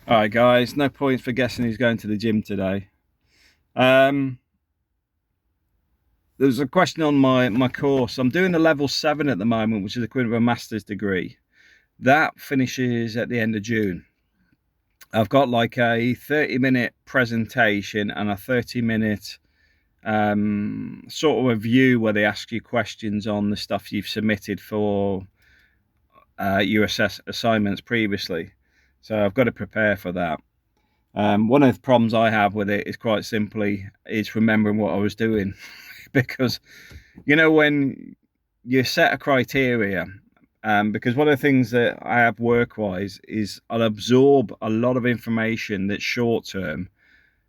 All right, guys. No points for guessing who's going to the gym today. Um, there was a question on my course. I'm doing a level 7 at the moment, which is equivalent to a master's degree. That finishes at the end of June. I've got like a 30-minute presentation and a 30-minute sort of review where they ask you questions on the stuff you've submitted for USS assignments previously. So I've got to prepare for that. One of the problems I have with it is quite simply is remembering what I was doing because when you set a criteria, because one of the things that I have work-wise is I'll absorb a lot of information that's short-term.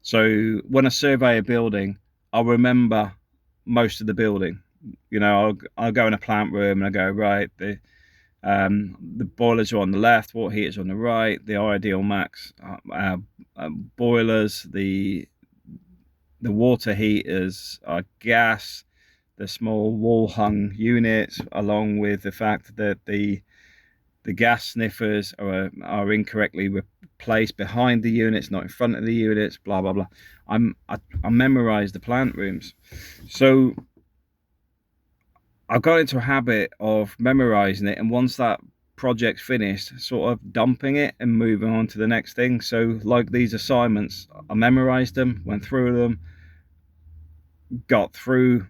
So when I survey a building, I'll remember most of the building. I'll go in a plant room and I go, right, the boilers are on the left, water heaters on the right, the ideal max boilers, the water heaters are gas, the small wall hung units, along with the fact that the gas sniffers are incorrectly placed behind the units, not in front of the units, blah blah blah. I memorized the plant rooms, so I got into a habit of memorizing it, and once that project's finished, sort of dumping it and moving on to the next thing. So, like these assignments, I memorized them, went through them, got through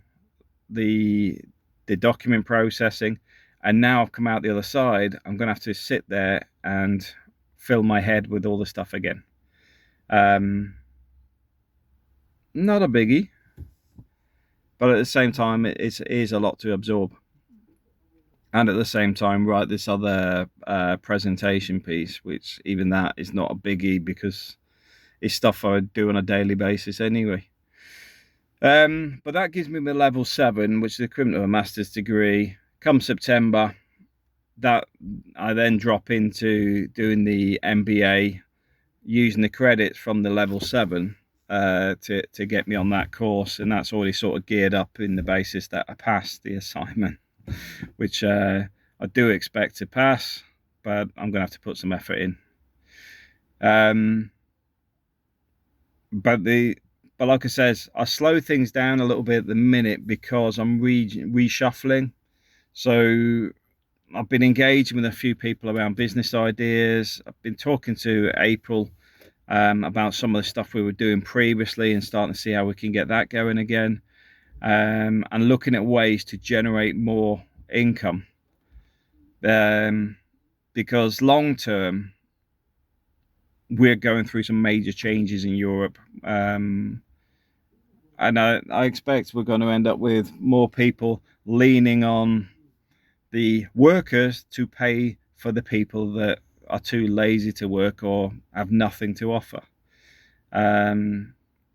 the the document processing, and now I've come out the other side. I'm gonna have to sit there and fill my head with all the stuff again. Um, Not a biggie, but at the same time, it is a lot to absorb. And at the same time, write this other presentation piece, which even that is not a biggie because it's stuff I do on a daily basis anyway. But that gives me my level 7, which is equivalent to a master's degree. Come September, that I then drop into doing the MBA, using the credits from the level 7 to get me on that course, and that's already sort of geared up in the basis that I passed the assignment, which I do expect to pass, but I'm going to have to put some effort in. Um, but the but like I says, I slow things down a little bit at the minute because I'm reshuffling. So I've been engaging with a few people around business ideas. I've been talking to April about some of the stuff we were doing previously and starting to see how we can get that going again, and looking at ways to generate more income. Because long term, we're going through some major changes in Europe. And I expect we're going to end up with more people leaning on the workers to pay for the people that are too lazy to work or have nothing to offer. Um,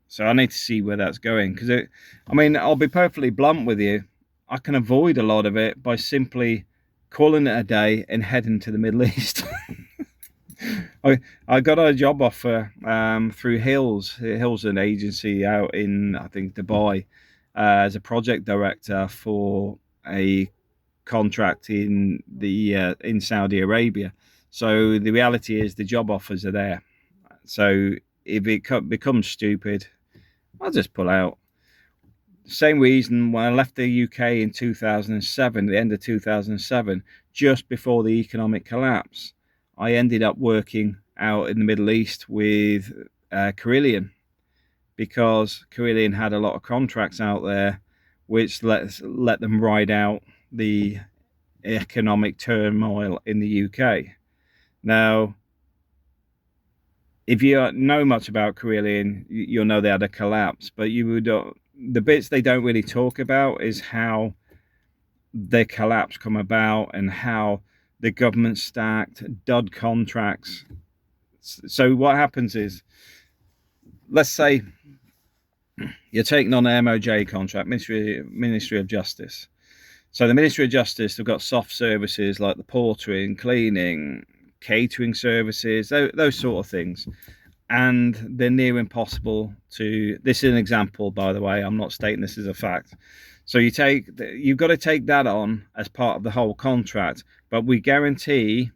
so I need to see where that's going because I'll be perfectly blunt with you. I can avoid a lot of it by simply calling it a day and heading to the Middle East. I got a job offer through Hills. Hills, an agency out in I think Dubai, as a project director for a contract in Saudi Arabia. So the reality is the job offers are there. So if it becomes stupid, I'll just pull out. Same reason when I left the UK in 2007, the end of 2007, just before the economic collapse, I ended up working out in the Middle East with Carillion because Carillion had a lot of contracts out there, which let them ride out the economic turmoil in the UK. Now, if you know much about Carillion, you'll know they had a collapse, but the bits they don't really talk about is how the collapse come about and how the government stacked dud contracts. So what happens is, let's say you're taking on an MOJ contract, Ministry of Justice. So the Ministry of Justice have got soft services like the portering, cleaning, catering services, those sort of things. And they're near impossible to. This is an example, by the way. I'm not stating this as a fact. So you've got to take that on as part of the whole contract, but we guarantee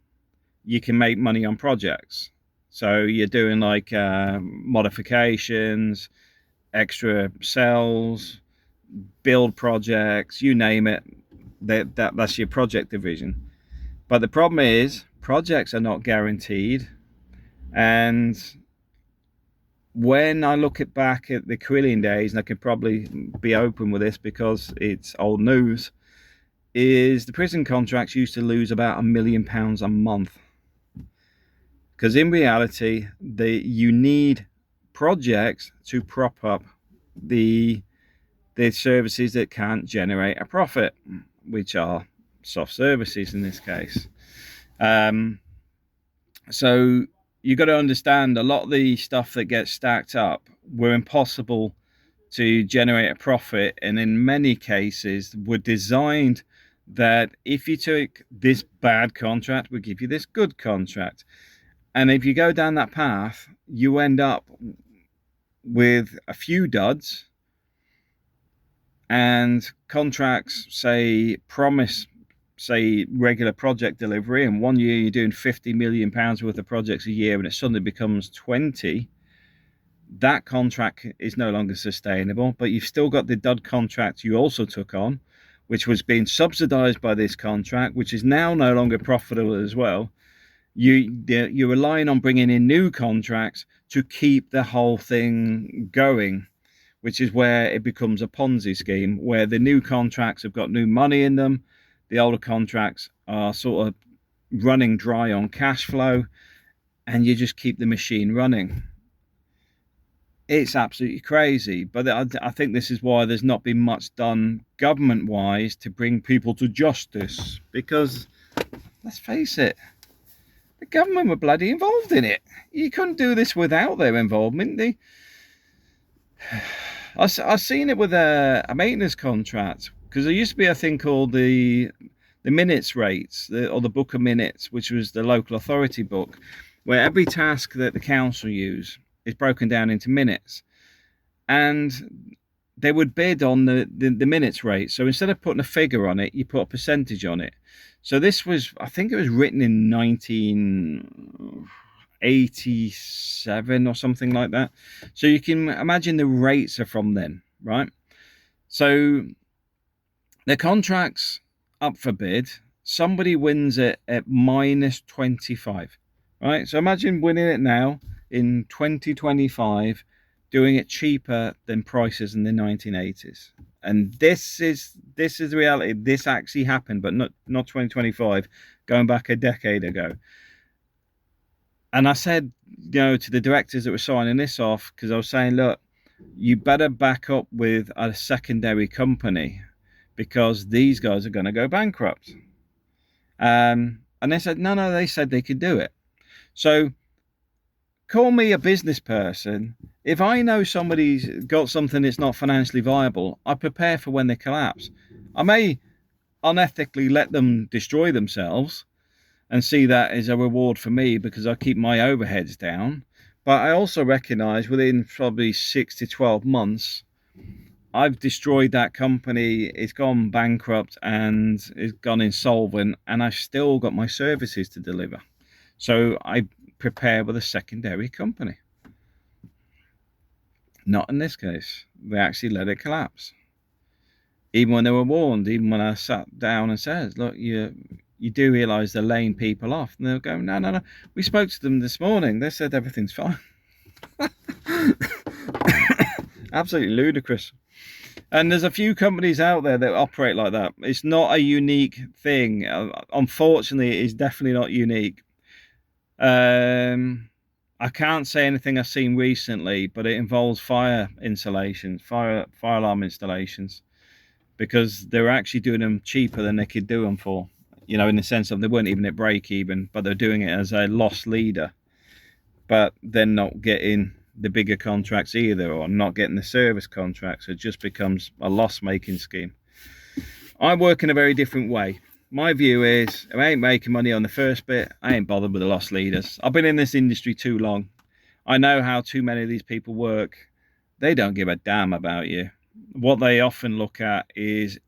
you can make money on projects. So you're doing like modifications, extra cells, build projects, you name it. That's your project division. But the problem is projects are not guaranteed. And when I look back at the Carillion days, and I can probably be open with this because it's old news, is the prison contracts used to lose about £1 million a month. Because in reality, you need projects to prop up the services that can't generate a profit, which are soft services in this case. So you got to understand a lot of the stuff that gets stacked up were impossible to generate a profit, and in many cases were designed that if you took this bad contract, we'll give you this good contract. And if you go down that path, you end up with a few duds, and contracts promise regular project delivery, and 1 year you're doing £50 million worth of projects a year, and it suddenly becomes 20. That contract is no longer sustainable, but you've still got the dud contract you also took on, which was being subsidized by this contract, which is now no longer profitable as well. You're relying on bringing in new contracts to keep the whole thing going, which is where it becomes a Ponzi scheme, where the new contracts have got new money in them. The older contracts are sort of running dry on cash flow, and you just keep the machine running. It's absolutely crazy, but I think this is why there's not been much done government-wise to bring people to justice, because let's face it, the government were bloody involved in it. You couldn't do this without their involvement. I've seen it with a maintenance contract, because there used to be a thing called the minutes rates, or the book of minutes, which was the local authority book, where every task that the council use is broken down into minutes, and they would bid on the minutes rate. So instead of putting a figure on it, you put a percentage on it. So this was, I think it was written in 1987 or something like that. So you can imagine the rates are from then, right? So the contract's up for bid. Somebody wins it at minus 25, right? So imagine winning it now in 2025, doing it cheaper than prices in the 1980s. And this is the reality. This actually happened, but not 2025, going back a decade ago. And I said, to the directors that were signing this off, because I was saying, look, you better back up with a secondary company, because these guys are going to go bankrupt. And they said, no, they said they could do it. So call me a business person. If I know somebody's got something that's not financially viable, I prepare for when they collapse. I may unethically let them destroy themselves and see that as a reward for me, because I keep my overheads down. But I also recognize within probably 6 to 12 months, I've destroyed that company. It's gone bankrupt and it's gone insolvent, and I've still got my services to deliver. So I prepare with a secondary company. Not in this case. They actually let it collapse. Even when they were warned, even when I sat down and said, look, you do realise they're laying people off. And they'll go, no. We spoke to them this morning. They said everything's fine. Absolutely ludicrous. And there's a few companies out there that operate like that. It's not a unique thing. Unfortunately, it is definitely not unique. I can't say anything I've seen recently, but it involves fire installations, fire alarm installations, because they're actually doing them cheaper than they could do them for. In the sense of they weren't even at break even, but they're doing it as a loss leader. But they're not getting the bigger contracts either, or not getting the service contracts. It just becomes a loss-making scheme. I work in a very different way. My view is, if I ain't making money on the first bit, I ain't bothered with the loss leaders. I've been in this industry too long. I know how too many of these people work. They don't give a damn about you. What they often look at is,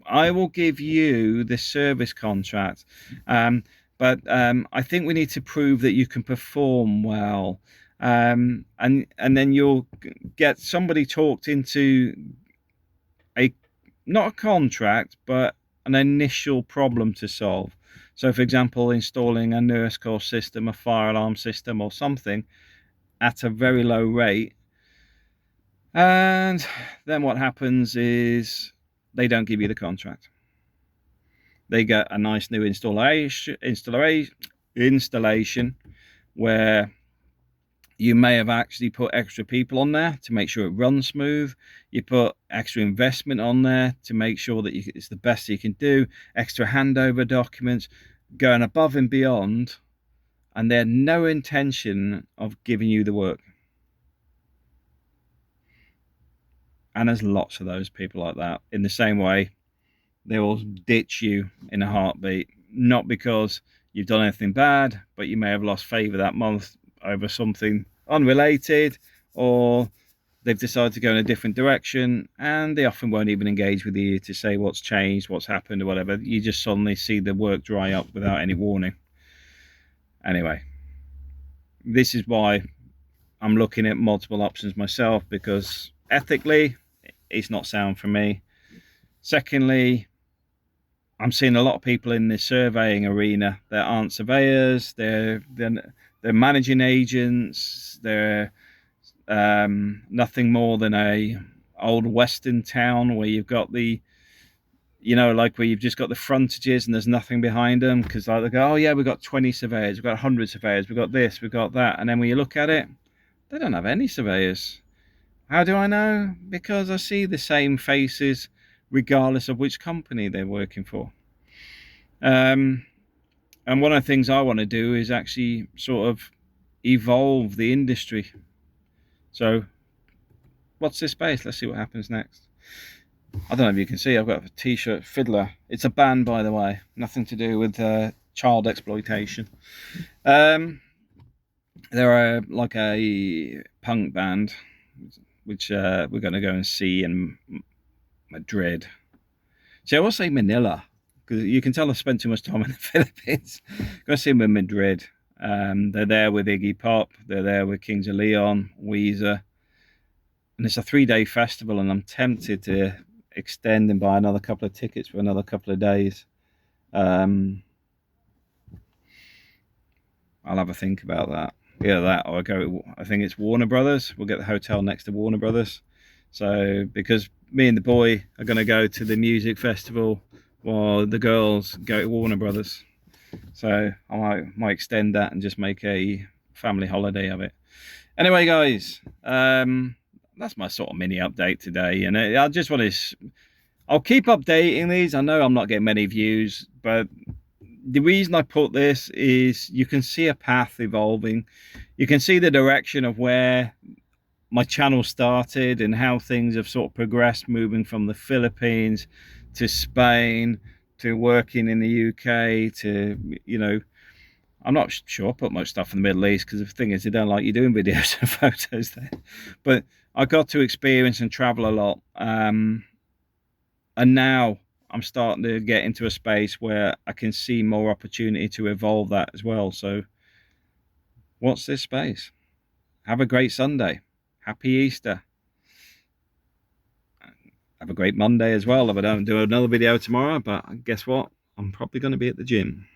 I will give you the service contract, but But I think we need to prove that you can perform well, and then you'll get somebody talked into a not a contract, but an initial problem to solve. So, for example, installing a nurse call system, a fire alarm system, or something at a very low rate. And then what happens is they don't give you the contract. They get a nice new installation where you may have actually put extra people on there to make sure it runs smooth. You put extra investment on there to make sure that it's the best you can do, extra handover documents, going above and beyond, and they had no intention of giving you the work. And there's lots of those people like that. In the same way, they will ditch you in a heartbeat, not because you've done anything bad, but you may have lost favor that month over something unrelated, or they've decided to go in a different direction, and they often won't even engage with you to say what's changed, what's happened, or whatever. You just suddenly see the work dry up without any warning. Anyway, this is why I'm looking at multiple options myself, because ethically, it's not sound for me. Secondly, I'm seeing a lot of people in the surveying arena that aren't surveyors. They're managing agents. They're nothing more than a old western town where you've got the, like where you've just got the frontages and there's nothing behind them, because like they go, oh yeah, we've got 20 surveyors, we've got 100 surveyors, we've got this, we've got that, and then when you look at it, they don't have any surveyors. How do I know? Because I see the same faces regardless of which company they're working for. And one of the things I want to do is actually sort of evolve the industry. So what's this space? Let's see what happens next. I don't know if you can see, I've got a t-shirt, Fiddler. It's a band, by the way, nothing to do with child exploitation. They're like a punk band, which we're going to go and see in Madrid. See, I will say Manila, because you can tell I spent too much time in the Philippines. Go see them in Madrid. They're there with Iggy Pop. They're there with Kings of Leon, Weezer. And it's a 3-day festival, and I'm tempted to extend and buy another couple of tickets for another couple of days. I'll have a think about that. Either that or I go, I think it's Warner Brothers. We'll get the hotel next to Warner Brothers. So, because me and the boy are going to go to the music festival while the girls go to Warner Brothers. So I might extend that and just make a family holiday of it. Anyway, guys, that's my sort of mini update today. And I just want to, I'll keep updating these. I know I'm not getting many views, but the reason I put this is you can see a path evolving. You can see the direction of where my channel started and how things have sort of progressed, moving from the Philippines to Spain to working in the UK to, I'm not sure I put much stuff in the Middle East, because the thing is, they don't like you doing videos and photos there. But I got to experience and travel a lot. And now I'm starting to get into a space where I can see more opportunity to evolve that as well. So watch this space. Have a great Sunday. Happy Easter. Have a great Monday as well. If I don't do another video tomorrow, but guess what? I'm probably going to be at the gym.